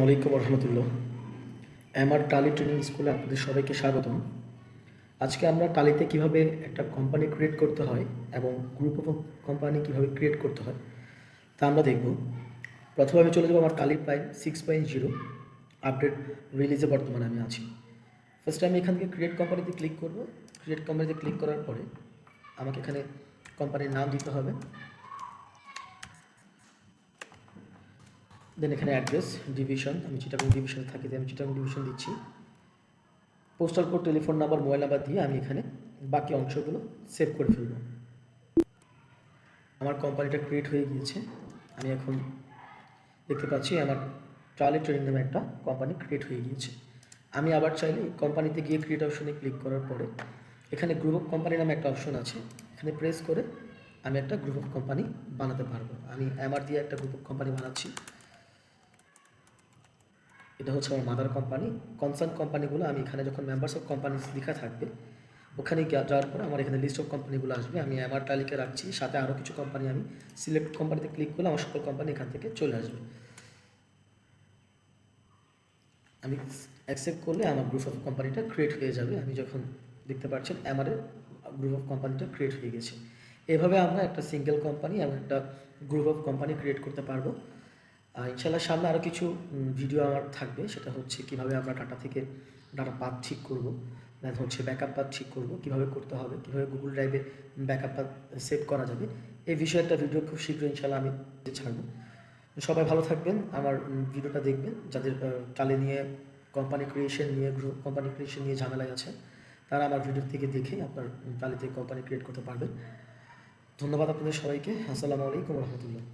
আলাইকুম রহমতুল্লাহ। আমার টালি ট্রেনিং স্কুলে আপনাদের সবাইকে স্বাগতম। আজকে আমরা টালিতে কিভাবে একটা কোম্পানি ক্রিয়েট করতে হয় এবং গ্রুপ অফ কোম্পানি কিভাবে ক্রিয়েট করতে হয় তা আমরা দেখব। প্রথমে আমি চলে যাবো আমার টালি প্রাইম 6.0 আপডেট রিলিজে বর্তমানে আমি আছি। ফার্স্টে আমি এখান থেকে ক্রিয়েট কোম্পানিতে ক্লিক করব। ক্রিয়েট কোম্পানিতে ক্লিক করার পরে আমাকে এখানে কোম্পানির নাম দিতে হবে। দেন এখানে অ্যাড্রেস, ডিভিশন, আমি চিটাগং ডিভিশনে থাকি, আমি চিটাগং ডিভিশন দিচ্ছি। Postal code, telephone number, mobile number দিয়ে আমি এখানে বাকি অংশগুলো সেভ করে ফেলব। আমার কোম্পানিটা ক্রিয়েট হয়ে গিয়েছে। আমি এখন দেখতে পাচ্ছি আমার টালি ট্রেনিং নামে একটা কোম্পানি ক্রিয়েট হয়ে গিয়েছে। আমি আবার চাইলে কোম্পানিতে গিয়ে ক্রিয়েট অপশনে ক্লিক করার পরে এখানে গ্রুপ অফ কোম্পানি নামে একটা অপশন আছে, এখানে প্রেস করে আমি একটা গ্রুপ অফ কোম্পানি বানাতে পারবো। আমি আমার দিয়ে একটা গ্রুপ অফ কোম্পানি বানাচ্ছি। এটা হচ্ছে আমার মাদার কোম্পানি। কনসার্ন কোম্পানিগুলো আমি এখানে যখন মেম্বার্স অফ কোম্পানিজ লেখা থাকবে ওখানে যাওয়ার পর আমার এখানে লিস্ট অফ কোম্পানিগুলো আসবে। আমি আমার তালিকা রাখছি, সাথে আরও কিছু কোম্পানি আমি সিলেক্ট কোম্পানিতে ক্লিক করলে আমার সকল কোম্পানি এখান থেকে চলে আসবে। আমি অ্যাকসেপ্ট করলে আমার গ্রুপ অফ কোম্পানিটা ক্রিয়েট হয়ে যাবে। আমি যখন দেখতে পাচ্ছেন আমার গ্রুপ অফ কোম্পানিটা ক্রিয়েট হয়ে গেছে। এভাবে আমরা একটা সিঙ্গেল কোম্পানি এবং একটা গ্রুপ অফ কোম্পানি ক্রিয়েট করতে পারবো। ইনশাল্লাহ সামনে আরও কিছু ভিডিও আমার থাকবে, সেটা হচ্ছে কীভাবে আমরা ডাটা থেকে ডাটা পাথ ঠিক করব, দেন হচ্ছে ব্যাকআপ পাথ ঠিক করব, কীভাবে করতে হবে, কীভাবে গুগল ড্রাইভে ব্যাকআপ পাথ সেভ করা যাবে। এই বিষয়ে একটা ভিডিও খুব শীঘ্রই ইনশাল্লাহ আমি ছাড়ব। সবাই ভালো থাকবেন, আমার ভিডিওটা দেখবেন। যাদের টালি নিয়ে কোম্পানি ক্রিয়েশন নিয়ে গ্রুপ কোম্পানি ক্রিয়েশন নিয়ে ঝামেলায় আছে তারা আমার ভিডিও থেকে দেখে আপনার টালিতে কোম্পানি ক্রিয়েট করতে পারবেন। ধন্যবাদ আপনাদের সবাইকে। আসসালামু আলাইকুম রহমতুল্লাহ।